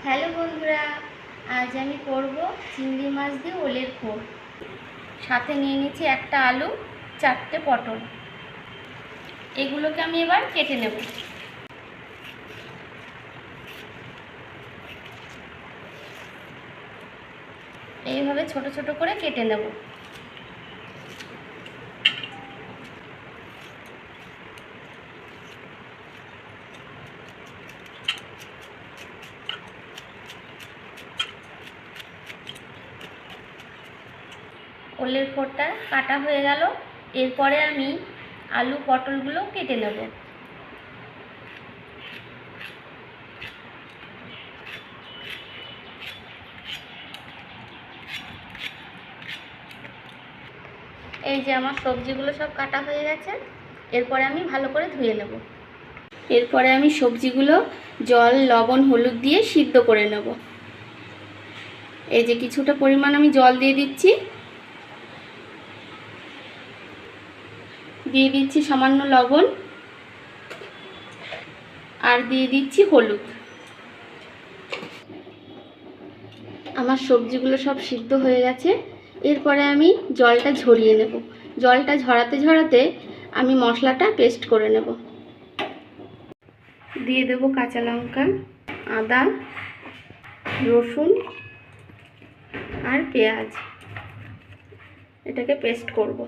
Hello বন্ধুরা, আজ আমি করব চিংড়ি মাছ দিয়ে ওলের ফোড়। সাথে নিয়ে নিচ্ছি একটা আলু, 4টে পটল। এগুলোকে আমি এবার কেটে নেব। এইভাবে ছোট ছোট করে কেটে নেব। ওলের ফোড়টা কাটা হয়ে গেল। এরপরে আমি আলু পটলগুলো কেটে নেব। এই যে আমার সবজিগুলো সব কাটা হয়ে গেছে। এরপরে আমি ভালো করে ধুয়ে নেব। এরপরে আমি সবজিগুলো জল, লবণ, হলুদ দিয়ে সিদ্ধ করে নেব। এই যে কিছুটা পরিমাণ আমি জল দিয়ে দিচ্ছি, দিয়ে দিচ্ছি সামান্য লবণ, আর দিয়ে দিচ্ছি হলুদ। আমার সবজিগুলো সব সিদ্ধ হয়ে গেছে। এরপরে আমি জলটা ঝরিয়ে নেব। জলটা ঝরাতে ঝরাতে আমি মশলাটা পেস্ট করে নেব। দিয়ে দেব কাঁচা লঙ্কা, আদা, রসুন আর পেঁয়াজ। এটাকে পেস্ট করব।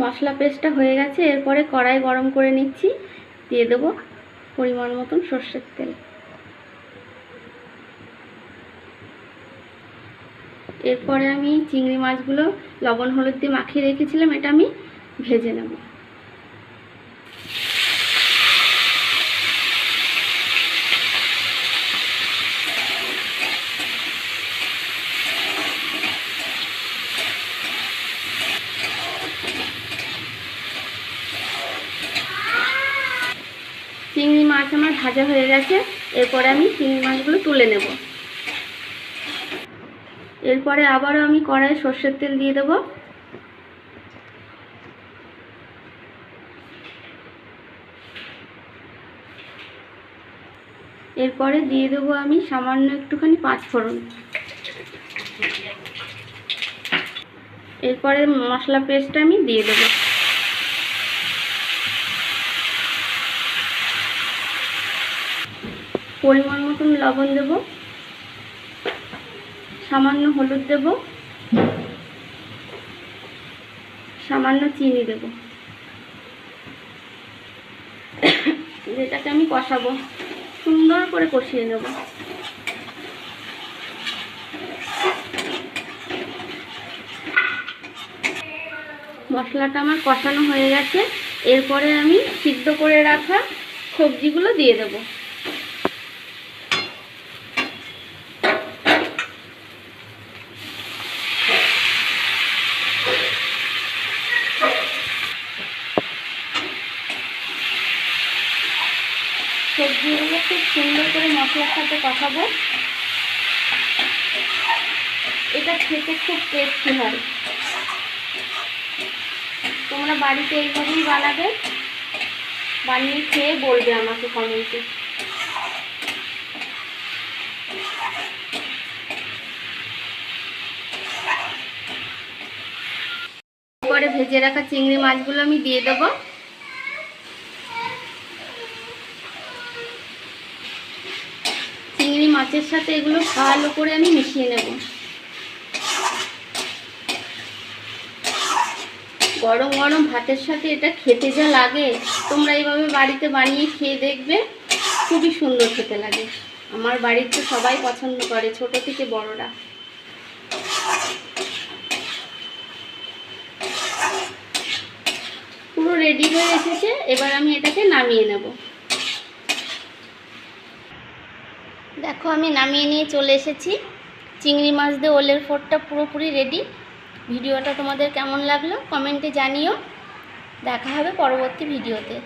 মশলা পেস্টটা হয়ে গেছে। এরপরে কড়াই গরম করে নিচ্ছি। দিয়ে দেব পরিমাণ মতন সর্ষের তেল। এরপরে আমি চিংড়ি মাছগুলো লবণ হলুদ দিয়ে মাখিয়ে রেখেছিলাম, এটা আমি ভেজে নেব। চিংড়ি মাছ আমার ভাজা হয়ে গেছে। এরপরে আমি চিংড়ি মাছগুলো তুলে নেব। এরপরে আবারও আমি কড়াইয়ে সর্ষের তেল দিয়ে দেব। এরপরে দিয়ে দেব আমি সামান্য একটুখানি পাঁচফোড়ন। এরপরে মশলা পেস্টটা আমি দিয়ে দেব। পরিমাণ মতন লবণ দেব, সামান্য হলুদ দেব, সামান্য চিনি দেব। যেটাকে আমি কষাবো, সুন্দর করে কষিয়ে নেব। মশলাটা আমার কষানো হয়ে গেছে। এরপরে আমি সিদ্ধ করে রাখা সবজিগুলো দিয়ে দেব। সবজিগুলো খুব সুন্দর করে মশলার সাথে কষাবো। এটা খেতে খুব টেস্টি হয়। তোমরা বাড়িতে এইভাবেই বানাবে, বানিয়ে খেয়ে বলবে আমাকে কমেন্টে। পরে ভেজে রাখা চিংড়ি মাছগুলো আমি দিয়ে দেবো। চিংড়ি মাছের সাথে এগুলো ভালো করে আমি মিশিয়ে নেব। গরম গরম ভাতের সাথে এটা খেতে যা লাগে, তোমরা এইভাবে বাড়িতে বানিয়ে খেয়ে দেখবে, খুবই সুন্দর খেতে লাগে। আমার বাড়িতে সবাই পছন্দ করে, ছোট থেকে বড়রা। পুরো রেডি হয়ে এসেছে। এবার আমি এটাকে নামিয়ে নেব। দেখো, আমি নামিয়ে নিয়ে চলে এসেছি। চিংড়ি মাছ দিয়ে ওলের ফোড়টা পুরোপুরি রেডি। ভিডিওটা তোমাদের কেমন লাগলো কমেন্টে জানিও। দেখা হবে পরবর্তী ভিডিওতে।